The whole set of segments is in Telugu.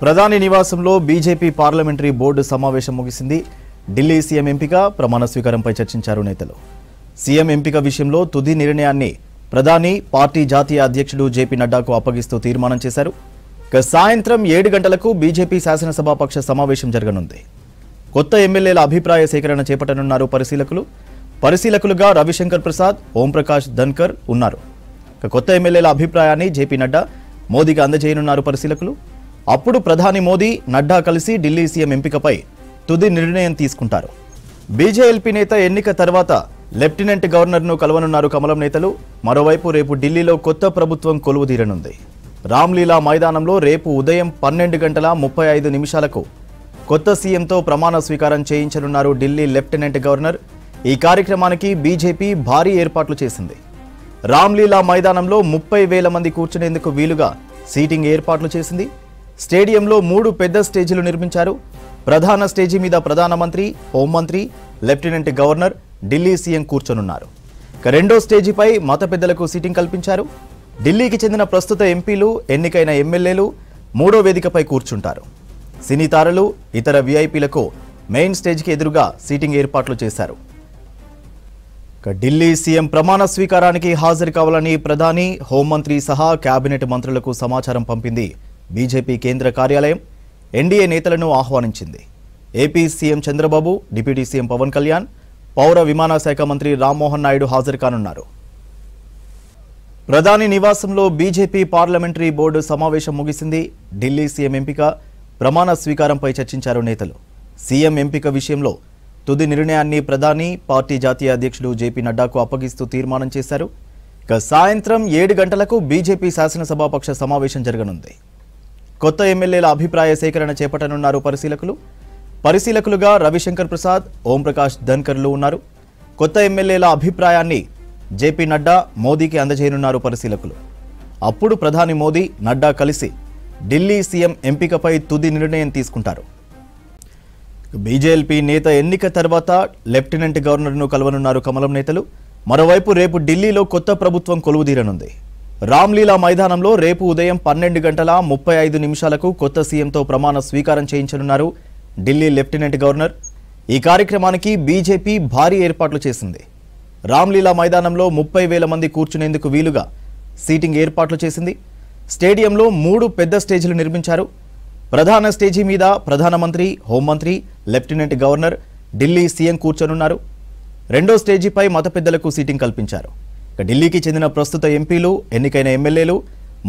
ప్రధాని నివాసంలో బీజేపీ పార్లమెంటరీ బోర్డు సమావేశం ముగిసింది. ఢిల్లీ సీఎం ఎంపిక ప్రమాణ స్వీకారంపై చర్చించారు నేతలు. సీఎం ఎంపిక విషయంలో తుది నిర్ణయాన్ని ప్రధాని పార్టీ జాతీయ అధ్యక్షుడు జేపీ నడ్డాకు అప్పగిస్తూ తీర్మానం చేశారు. సాయంత్రం 7 గంటలకు బీజేపీ శాసనసభాపక్ష సమావేశం జరగనుంది. కొత్త ఎమ్మెల్యేల అభిప్రాయ సేకరణ చేపట్టనున్నారు పరిశీలకులుగా రవిశంకర్ ప్రసాద్, ఓంప్రకాష్ ధన్కర్ ఉన్నారు. కొత్త ఎమ్మెల్యేల అభిప్రాయాన్ని జేపీ నడ్డా మోదీకి అందజేయనున్నారు పరిశీలకులు. అప్పుడు ప్రధాని మోదీ, నడ్డా కలిసి ఢిల్లీ సీఎం ఎంపికపై తుది నిర్ణయం తీసుకుంటారు. బీజేఎల్పీ నేత ఎన్నిక తర్వాత లెఫ్టినెంట్ గవర్నర్ను కలవనున్నారు కమలం నేతలు. మరోవైపు రేపు ఢిల్లీలో కొత్త ప్రభుత్వం కొలువుదీరనుంది. రామ్లీలా మైదానంలో రేపు ఉదయం 12:35 కొత్త సీఎంతో ప్రమాణ స్వీకారం చేయించనున్నారు ఢిల్లీ లెఫ్టినెంట్ గవర్నర్. ఈ కార్యక్రమానికి బీజేపీ భారీ ఏర్పాట్లు చేసింది. రామ్లీలా మైదానంలో 30,000 మంది కూర్చునేందుకు వీలుగా సీటింగ్ ఏర్పాట్లు చేసింది. స్టేడియంలో 3 పెద్ద స్టేజీలు నిర్మించారు. ప్రధాన స్టేజీ మీద ప్రధానమంత్రి, హోంమంత్రి, లెఫ్టినెంట్ గవర్నర్, ఢిల్లీ సీఎం కూర్చొనున్నారు. రెండో స్టేజీపై మత పెద్దలకు సీటింగ్ కల్పించారు. ఢిల్లీకి చెందిన ప్రస్తుత ఎంపీలు, ఎన్నికైన ఎమ్మెల్యేలు మూడో వేదికపై కూర్చుంటారు. సినీ తారలు, ఇతర వీఐపీలకు మెయిన్ స్టేజ్కి ఎదురుగా సీటింగ్ ఏర్పాట్లు చేశారు. ఢిల్లీ సీఎం ప్రమాణ స్వీకారానికి హాజరు కావాలని ప్రధాని, హోంమంత్రి సహా కేబినెట్ మంత్రులకు సమాచారం పంపింది బీజేపీ కేంద్ర కార్యాలయం. ఎన్డీఏ నేతలను ఆహ్వానించింది. AP CM Chandrababu, deputy CM Pawan Kalyan, పౌర విమానశాఖ మంత్రి రామ్మోహన్ నాయుడు హాజరు కానున్నారు. ప్రధాని నివాసంలో బీజేపీ పార్లమెంటరీ బోర్డు సమావేశం ముగిసింది. ఢిల్లీ సీఎం ఎంపిక, ప్రమాణ స్వీకారంపై చర్చించారు నేతలు. సీఎం ఎంపిక విషయంలో తుది నిర్ణయాన్ని ప్రధాని పార్టీ జాతీయ అధ్యక్షుడు జేపీ నడ్డాకు అప్పగిస్తూ తీర్మానం చేశారు. సాయంత్రం 7 గంటలకు బీజేపీ శాసనసభాపక్ష సమావేశం జరగనుంది. కొత్త ఎమ్మెల్యేల అభిప్రాయ సేకరణ చేపట్టనున్నారు పరిశీలకులుగా రవిశంకర్ ప్రసాద్, ఓంప్రకాష్ ధన్కర్లు ఉన్నారు. కొత్త ఎమ్మెల్యేల అభిప్రాయాన్ని జేపీ నడ్డా మోదీకి అందజేయనున్నారు పరిశీలకులు. అప్పుడు ప్రధాని మోదీ, నడ్డా కలిసి ఢిల్లీ సీఎం ఎంపికపై తుది నిర్ణయం తీసుకుంటారు. బీజేఎల్పీ నేత ఎన్నిక తర్వాత లెఫ్టినెంట్ గవర్నర్ను కలవనున్నారు కమలం నేతలు. మరోవైపు రేపు ఢిల్లీలో కొత్త ప్రభుత్వం కొలువుదీరనుంది. రామ్లీలా మైదానంలో రేపు ఉదయం 12:35 కొత్త సీఎంతో ప్రమాణ స్వీకారం చేయించనున్నారు ఢిల్లీ లెఫ్టినెంట్ గవర్నర్. ఈ కార్యక్రమానికి బీజేపీ భారీ ఏర్పాట్లు చేసింది. రామ్లీలా మైదానంలో 30,000 మంది కూర్చునేందుకు వీలుగా సీటింగ్ ఏర్పాట్లు చేసింది. స్టేడియంలో 3 పెద్ద స్టేజీలు నిర్మించారు. ప్రధాన స్టేజీ మీద ప్రధానమంత్రి, హోంమంత్రి, లెఫ్టినెంట్ గవర్నర్, ఢిల్లీ సీఎం కూర్చొనున్నారు. రెండో స్టేజీపై మత పెద్దలకు సీటింగ్ కల్పించారు. ఢిల్లీకి చెందిన ప్రస్తుత ఎంపీలు, ఎన్నికైన ఎమ్మెల్యేలు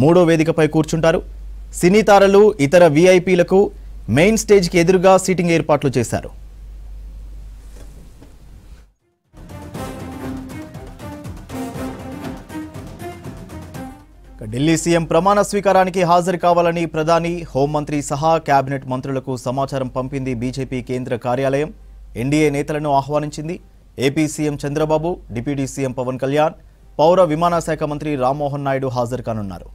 మూడో వేదికపై కూర్చుంటారు. సినీ తారలు, ఇతర వీఐపీలకు మెయిన్ స్టేజ్కి ఎదురుగా సీటింగ్ ఏర్పాట్లు చేశారు. ఢిల్లీ సీఎం ప్రమాణ స్వీకారానికి హాజరు కావాలని ప్రధాని, హోంమంత్రి సహా కేబినెట్ మంత్రులకు సమాచారం పంపింది బీజేపీ కేంద్ర కార్యాలయం. ఎన్డీఏ నేతలను ఆహ్వానించింది. AP CM Chandrababu, deputy CM Pawan Kalyan, పౌర విమానశాఖ మంత్రి రామ్మోహన్ నాయుడు హాజరు కానున్నారు.